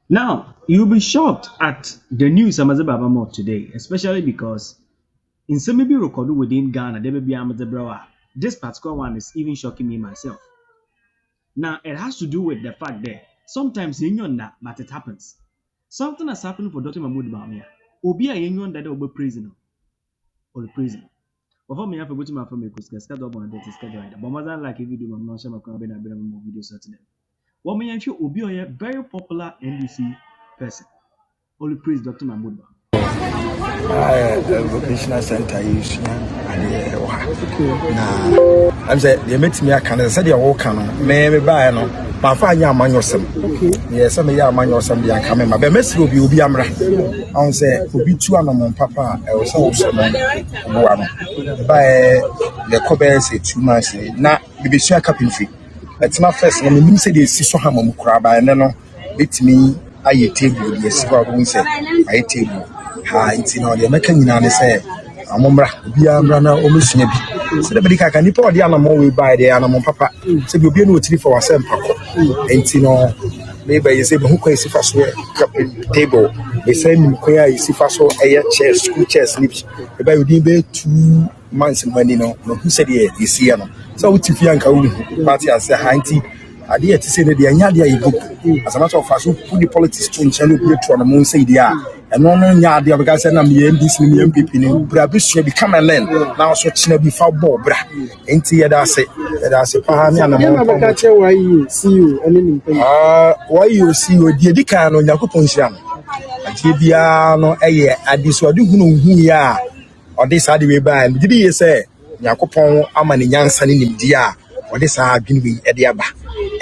Now, you'll be shocked at the news Amazabama today, especially because in some maybe recorded within Ghana, there may be Amazabra. This particular one is even shocking me myself. Now, it has to do with the fact that sometimes you know that, but it happens. Something has happened for Dr. Mahmoud Bawumia. Obi a yenyon that will be prison or the prison. Before me, I have to go to my family because I start up on the schedule. But more than like if you do, I'm not sure I'm going to be more videos today. What me and you Obi a very popular NDC person. Only praise Dr. Mahmoud Bawumia. Vocational center use na I'm say they met me aka say they walk no me buy no ma fa anya amanyosem yes say me ya amanyosem dey aka me ma be mesiri obi amra on say obi tu anomon papa e wo say wo so no bo ano buy the cover say 2 months na be sua carpentry it's not first na me say dey si so ha mam kura ba ne no betimi aye table dey si ba bo say aye table ha it's no dey make nyina ne say amomra obi amra na o mesua bi se de be ka nipa odi anamon we buy dey anamon papa se bi obi no otiri for wasem pako enti no maybe you say who can see for so table we say me ko ya see for so chair school chairs nips e ba you be 2 months money no who said you see no so what if you anka wu party as a hanti ade yet say dey anya dey you book as a matter of fact put the politics to nchelo bi to no mo say dey no nya ade because say na me NDC me MPP ni bra bi so bi come and learn now so china bi fa ball bra enti ye da say pa me na mo ka che why you see you any nim why you see you di kan no yakopon hira no ati bia no eye ade so ade hunu hu ya ode sa de we ba me di ye say yakopon ama ne nyansa ne nimdi a ode sa adwene we e de aba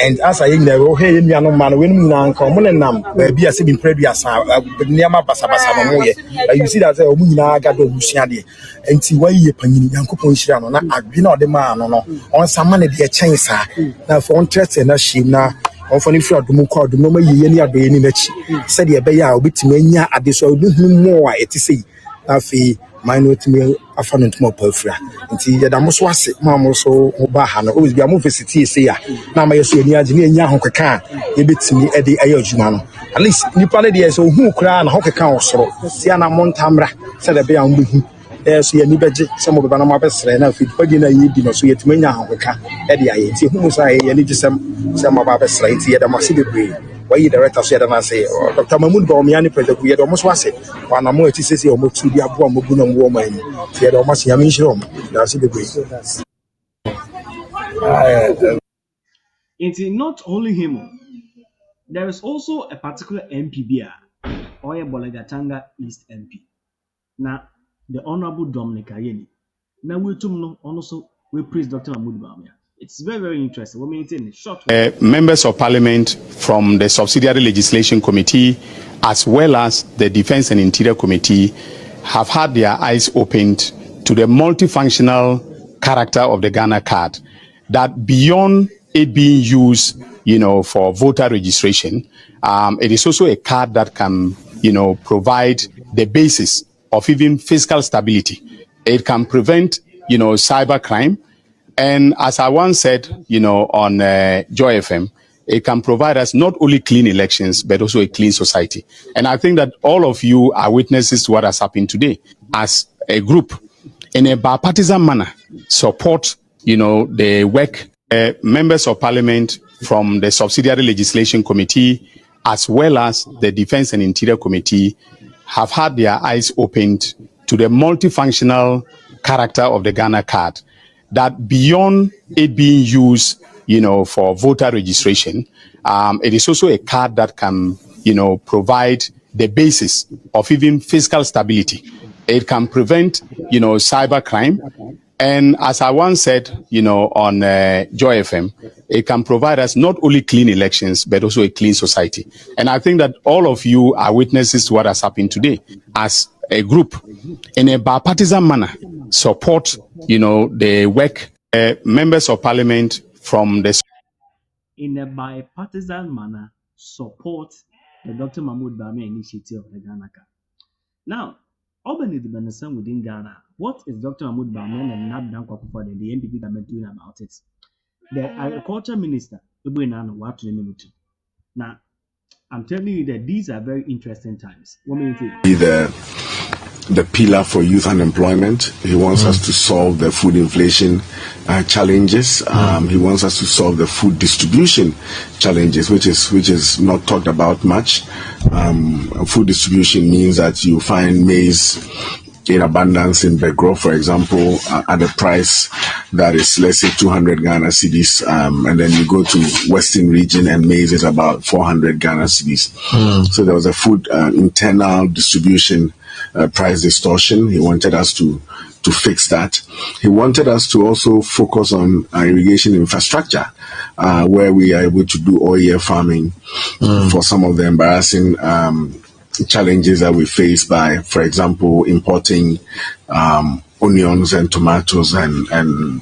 and as I know we hey nua no man we no nyina nka mo ne nam ba bia se bi mpredua sa niam basa no mo ye you see that say o mu nyina ga do busua de enti why ye panyin yakopon hira no na adwene ode ma no no on sama ne de chen sa na for interest na shim na on for free adum ko adum no ma ye ni adoye ni nachi said ye be ya obetimi anya ade so oduhunu mo a etisi afi minute me afa no ntimo pafura nti ye da mo so ase ma mo so mo ba ha no always be am visit say ya na ma yeso ani age ni anya hokeka ye betimi e de aye adwuma no at least nipa ne de so hu kra na hokeka osoro sia na montamra said be am behu so ye ni beje se mo be na mo abesre na afi pagi na ye di no so ye timi anya hokeka e de aye nti hu so aye ye ni gisem se mo ba abesre nti ye da mo se bebre why you director so yada na say Dr. Mahmoud Bawumia ni president ku yada mo so ase wa na mo eti sese o mo tu bi abo mo bu na mo mo ani yada o ma se yami nhire o na se bebre It's not only him. There is also a particular MPB, Oye Bolagatanga East MP. Now, the Honorable Dominic Ayeni. Now, we too also we praise Dr. Mahmoud Bawumia. It's very, very interesting. We're maintaining short. Members of Parliament from the Subsidiary Legislation Committee, as well as the Defence and Interior Committee, have had their eyes opened to the multifunctional character of the Ghana card. That beyond it being used, for voter registration, it is also a card that can, provide the basis of even fiscal stability. It can prevent, cyber crime. And as I once said, on Joy FM, it can provide us not only clean elections, but also a clean society. And I think that all of you are witnesses to what has happened today. As a group, in a bipartisan manner, support, the work. Members of Parliament from the Subsidiary Legislation Committee, as well as the Defence and Interior Committee, have had their eyes opened to the multifunctional character of the Ghana card. That beyond it being used, for voter registration, it is also a card that can, provide the basis of even fiscal stability. It can prevent, cyber crime. And as I once said, on Joy FM, it can provide us not only clean elections, but also a clean society. And I think that all of you are witnesses to what has happened today. As a group, in a bipartisan manner, support, the work. Members of Parliament from the In a bipartisan manner, support the Dr. Mahmoud Bawumia initiative of the Ghana Card. Now, urban urbanization within Ghana, what is Dr. Mahmoud Bawumia and Nabdan Kwakufor, the NPP government doing about it? The agriculture minister, now, I'm telling you that these are very interesting times. What do you think? Be the pillar for youth unemployment. He wants us to solve the food inflation challenges. He wants us to solve the food distribution challenges, which is not talked about much. Food distribution means that you find maize in abundance in Begro, for example, at a price that is, let's say, 200 Ghana cedis, and then you go to Western region and maize is about 400 Ghana cedis. So there was a food internal distribution price distortion. He wanted us to fix that. He wanted us to also focus on irrigation infrastructure, where we are able to do all-year farming for some of the embarrassing challenges that we face by, for example, importing onions and tomatoes and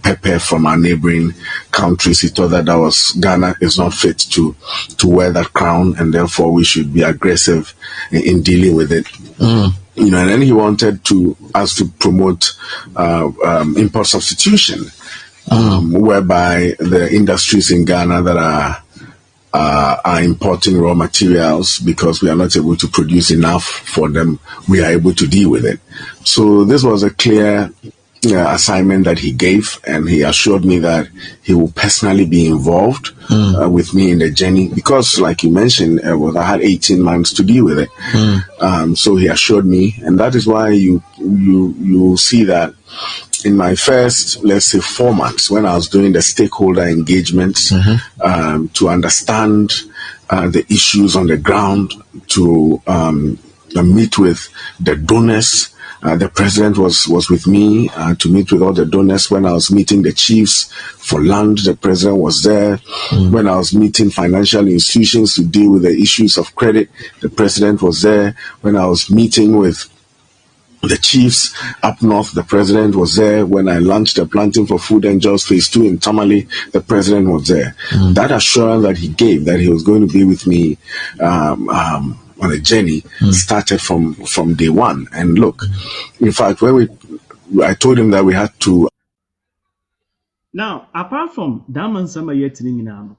pepper from our neighboring countries. He thought that was Ghana is not fit to wear that crown, and therefore we should be aggressive in dealing with it. And then he wanted us to promote import substitution, whereby the industries in Ghana that are importing raw materials because we are not able to produce enough for them, we are able to deal with it. So this was a clear assignment that he gave, and he assured me that he will personally be involved with me in the journey because, like you mentioned, I had 18 months to deal with it. So he assured me, and that is why you will see that in my first, let's say, 4 months, when I was doing the stakeholder engagement to understand the issues on the ground, to meet with the donors. The president was with me to meet with all the donors. When I was meeting the chiefs for land, the president was there. When I was meeting financial institutions to deal with the issues of credit, the president was there. When I was meeting with the chiefs up north, the president was there. When I launched the Planting for Food and Jobs Phase 2 in Tamale, the president was there. That assurance that he gave that he was going to be with me on a journey started from day one. And look, in fact, I told him that we had to. Now, apart from Daman Sama Yetininamo,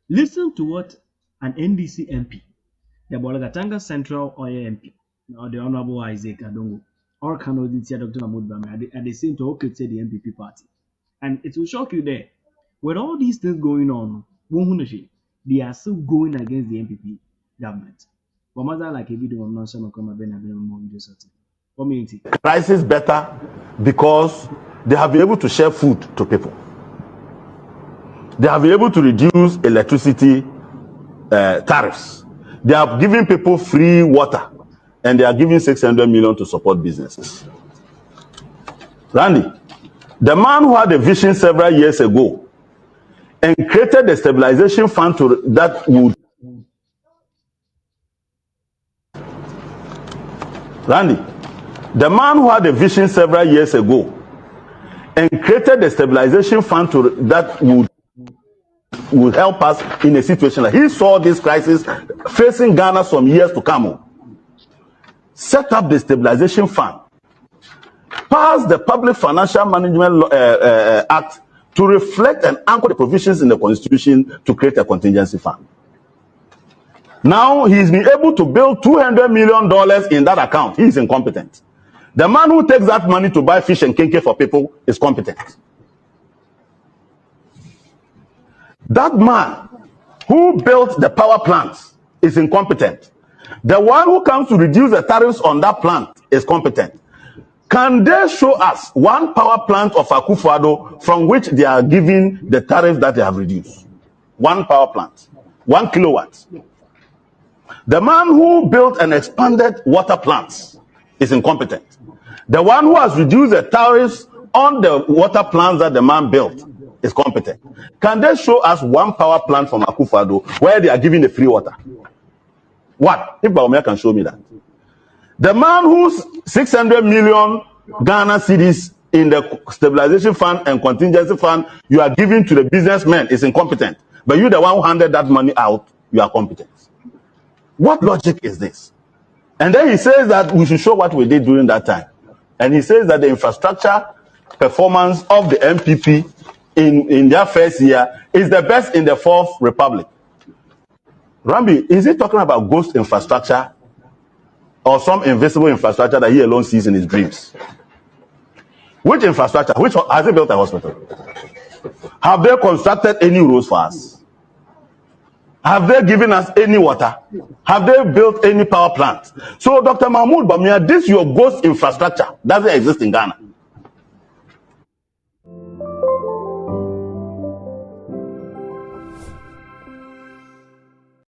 listen to what an NDC MP, the Bolagatanga Central Oil MP, now the Honorable Isaac Adongo, or Kanoditia Dr. Mahmoud Bami, at the same to okay, say the MPP party. And it will shock you there. With all these things going on, they are still going against the MPP government. But mother like a video of non-sum come a more video. Prices better because they have been able to share food to people. They have been able to reduce electricity tariffs. They are giving people free water, and they are giving 600 million to support businesses. Randy, the man who had a vision several years ago and created the stabilization fund that would. Randy, the man who had a vision several years ago and created the stabilization fund that would help us in a situation like he saw this crisis facing Ghana some years to come. Set up the stabilization fund, passed the Public Financial Management Act to reflect and anchor the provisions in the Constitution to create a contingency fund. Now he's been able to build $200 million in that account. He's incompetent. The man who takes that money to buy fish and kinky for people is competent. That man who built the power plants is incompetent. The one who comes to reduce the tariffs on that plant is competent. Can they show us one power plant of Akufo-Addo from which they are giving the tariff that they have reduced? One power plant, 1 kilowatt. The man who built and expanded water plants is incompetent. The one who has reduced the tariffs on the water plants that the man built is competent. Can they show us one power plant from Akufo-Addo where they are giving the free water? What? If Bawumia can show me that. The man whose 600 million Ghana cedis in the stabilization fund and contingency fund you are giving to the businessmen is incompetent. But you, the one who handed that money out, you are competent. What logic is this? And then he says that we should show what we did during that time. And he says that the infrastructure performance of the MPP in their first year is the best in the Fourth Republic. Rambi, is he talking about ghost infrastructure or some invisible infrastructure that he alone sees in his dreams? Which infrastructure? Which has he built a hospital? Have they constructed any roads for us? Have they given us any water? Have they built any power plant? So, Dr. Mahmoud Bawumia, this your ghost infrastructure doesn't exist in Ghana.